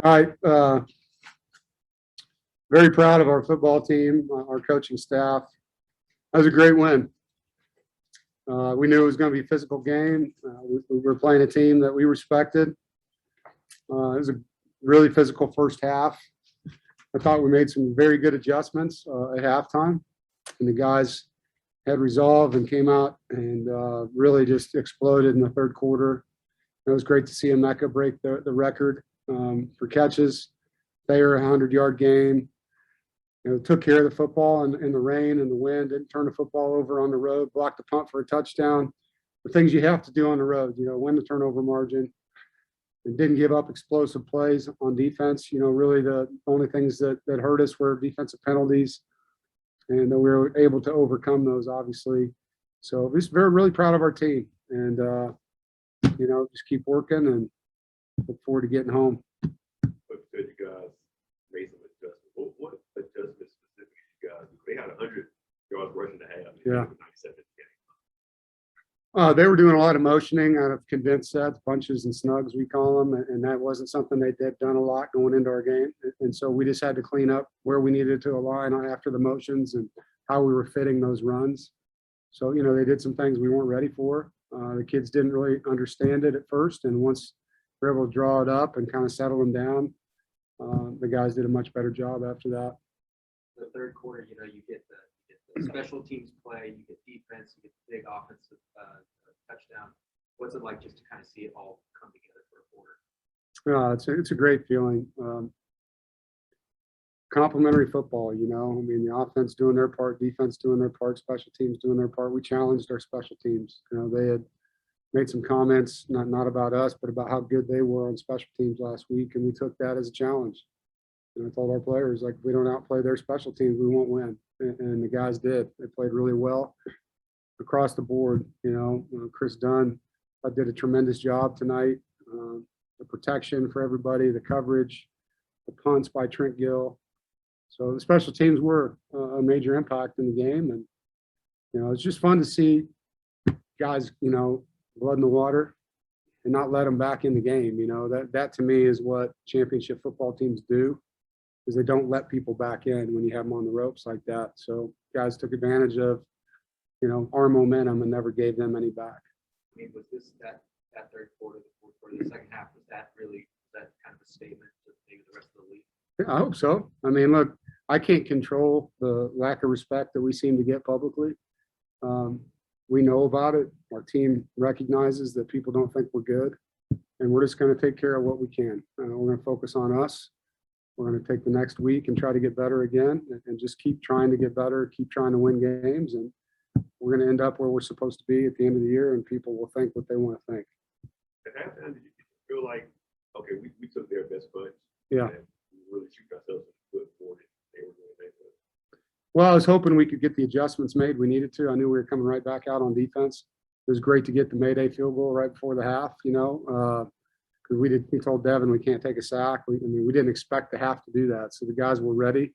All right. Very proud of our football team, our coaching staff. That was a great win. We knew it was going to be a physical game. We were playing a team that we respected. It was a really physical first half. I thought we made some very good adjustments at halftime, and the guys had resolve and came out and really just exploded in the third quarter. It was great to see Emeka break the record for catches. Thayer, a 100-yard game. Took care of the football in the rain and the wind, didn't turn the football over on the road, blocked the punt for a touchdown. The things you have to do on the road, win the turnover margin, and didn't give up explosive plays on defense. Really the only things that hurt us were defensive penalties, and we were able to overcome those, obviously. So we're just really proud of our team, and just keep working and look forward to getting home. But you guys made some adjustments. What adjustments specifically you guys? They had 100 yards rushing to half. Yeah. 97 They were doing a lot of motioning out of condensed sets, bunches and snugs, we call them, and that wasn't something they'd done a lot going into our game. And so we just had to clean up where we needed to align after the motions and how we were fitting those runs. So, they did some things we weren't ready for. The kids didn't really understand it at first, and once we were able to draw it up and kind of settle them down, the guys did a much better job after that. The third quarter, you get the special teams play, you get defense, you get the big offensive touchdown. What's it like just to kind of see it all come together for a quarter? It's a great feeling. Complimentary football, the offense doing their part, defense doing their part, special teams doing their part. We challenged our special teams. They had made some comments, not about us, but about how good they were on special teams last week, and we took that as a challenge. And I told our players, if we don't outplay their special teams, we won't win. And the guys did. They played really well across the board. Chris Dunn did a tremendous job tonight. The protection for everybody, the coverage, the punts by Trent Gill. So the special teams were a major impact in the game. And, it's just fun to see guys, blood in the water and not let them back in the game. That to me is what championship football teams do, is they don't let people back in when you have them on the ropes like that. So guys took advantage of, our momentum and never gave them any back. I mean, was this that third quarter, the fourth quarter, the second half, was that kind of a statement to maybe the rest of the league? I hope so. I mean, look, I can't control the lack of respect that we seem to get publicly. We know about it. Our team recognizes that people don't think we're good, and we're just going to take care of what we can. We're going to focus on us. We're going to take the next week and try to get better again, and just keep trying to get better, keep trying to win games, and we're going to end up where we're supposed to be at the end of the year, and people will think what they want to think. At halftime, did you feel like, okay, we took their best punch? Yeah. And we really shoot ourselves in the foot for it. They were doing that. Well, I was hoping we could get the adjustments made we needed to. I knew we were coming right back out on defense. It was great to get the Mayday field goal right before the half, because we told Devin we can't take a sack. We didn't expect to have to do that. So the guys were ready,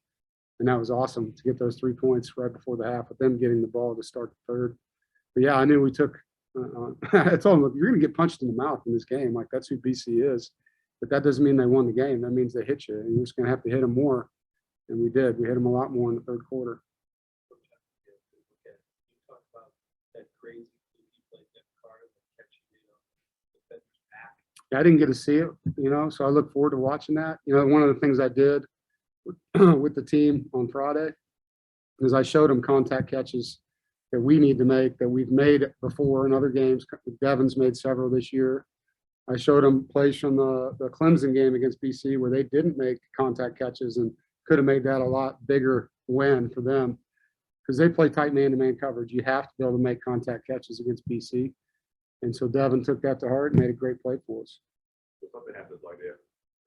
and that was awesome to get those 3 points right before the half with them getting the ball to start the third. But yeah, I knew we took I told them, look, you're going to get punched in the mouth in this game. Like, that's who BC is. But that doesn't mean they won the game. That means they hit you, and you're just going to have to hit them more. And we did. We hit them a lot more in the third quarter. You talked about that crazy play that card that kept you, the back. I didn't get to see it, so I look forward to watching that. One of the things I did with the team on Friday is I showed them contact catches that we need to make, that we've made before in other games. Devin's made several this year. I showed them plays from the Clemson game against BC where they didn't make contact catches and could have made that a lot bigger win for them, because they play tight man-to-man coverage. You have to be able to make contact catches against BC. And so Devin took that to heart and made a great play for us. So something happens like that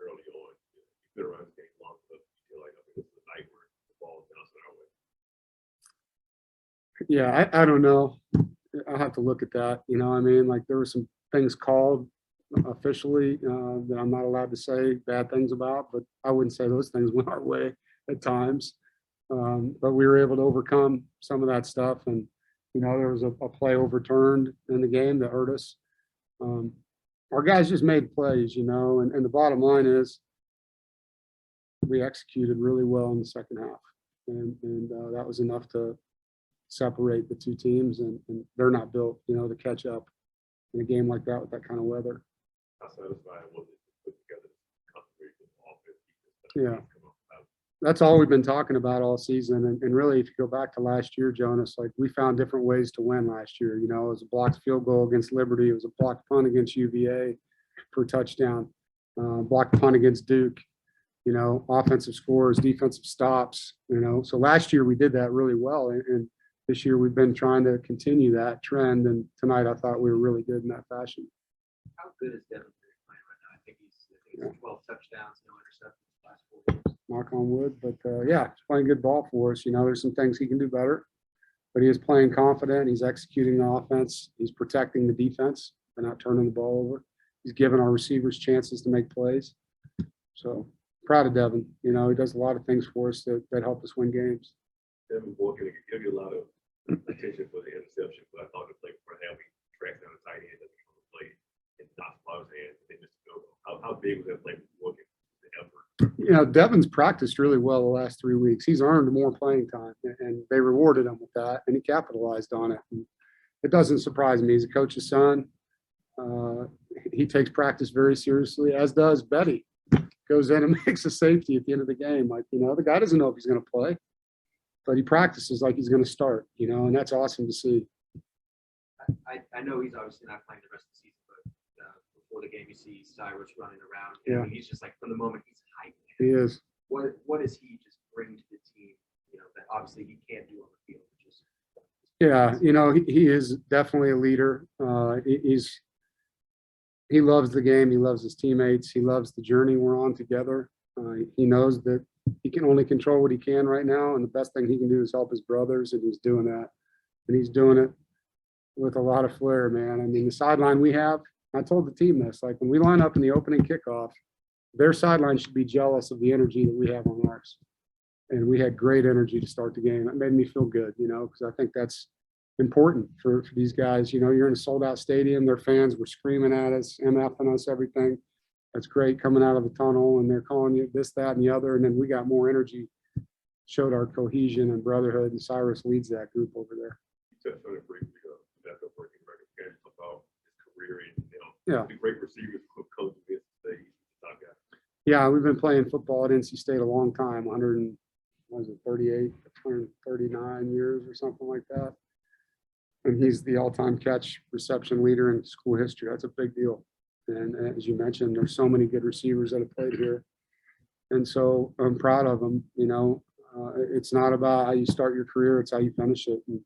early on. You've been around this game long enough. You feel like, okay, this is the night where the ball is bouncing our way. Yeah, I don't know. I'll have to look at that. Like, there were some things called officially that I'm not allowed to say bad things about, but I wouldn't say those things went our way at times. But we were able to overcome some of that stuff, and there was a play overturned in the game that hurt us. Our guys just made plays, and the bottom line is we executed really well in the second half. And that was enough to separate the two teams, and they're not built, to catch up in a game like that with that kind of weather. How satisfying was it to put together this concentration offense? Yeah. That's all we've been talking about all season. And really, if you go back to last year, Jonas, like we found different ways to win last year. It was a blocked field goal against Liberty. It was a blocked punt against UVA for a touchdown. Blocked punt against Duke. Offensive scores, defensive stops. So last year we did that really well, and this year we've been trying to continue that trend. And tonight I thought we were really good in that fashion. How good is Devin Doeren playing right now? I think he's 12 touchdowns, no interceptions the last 4 years. Knock on wood, but yeah, he's playing good ball for us. There's some things he can do better, but he is playing confident. He's executing the offense. He's protecting the defense and not turning the ball over. He's giving our receivers chances to make plays. So proud of Devin. He does a lot of things for us that help us win games. Devin Boyd give you a lot of attention for the interception, but I thought the play for how he tracks down the tight end doesn't come to play and knocks the ball out of his hands and then just go. How big was that play for Boyd? Devin's practiced really well the last 3 weeks. He's earned more playing time, and they rewarded him with that, and he capitalized on it. And it doesn't surprise me. He's a coach's son. He takes practice very seriously, as does Betty. Goes in and makes a safety at the end of the game. The guy doesn't know if he's going to play, but he practices like he's going to start, and that's awesome to see. I know he's obviously not playing the rest of the season, but before the game, you see Cyrus running around. Yeah. And he's just like, from the moment he's hyped. He is. What does he just bring to the team, that obviously he can't do on the field? Yeah, he is definitely a leader. He loves the game. He loves his teammates. He loves the journey we're on together. He knows that he can only control what he can right now, and the best thing he can do is help his brothers, and he's doing that. And he's doing it with a lot of flair, man. The sideline we have, I told the team this, like when we line up in the opening kickoff, their sideline should be jealous of the energy that we have on ours. And we had great energy to start the game. That made me feel good, because I think that's important for these guys. You're in a sold-out stadium. Their fans were screaming at us, MFing us, everything. That's great coming out of the tunnel, and they're calling you this, that, and the other. And then we got more energy, showed our cohesion and brotherhood, and Cyrus leads that group over there. You touched on it briefly, that's a working record about his career and, Yeah. the great receivers coach against the top guy. Yeah, we've been playing football at NC State a long time, 139 years or something like that. And he's the all-time catch reception leader in school history. That's a big deal. And as you mentioned, there's so many good receivers that have played here. And so I'm proud of them. It's not about how you start your career, it's how you finish it. And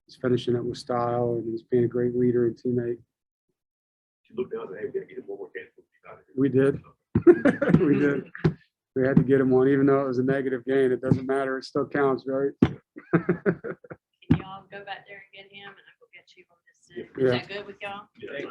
he's finishing it with style, and he's being a great leader and teammate. You look down and say, hey, we got to get one more catch. We did. We did. We had to get him one, even though it was a negative gain. It doesn't matter. It still counts, right? Can y'all go back there and get him, and I will get you on this? Is that good with y'all? Yeah.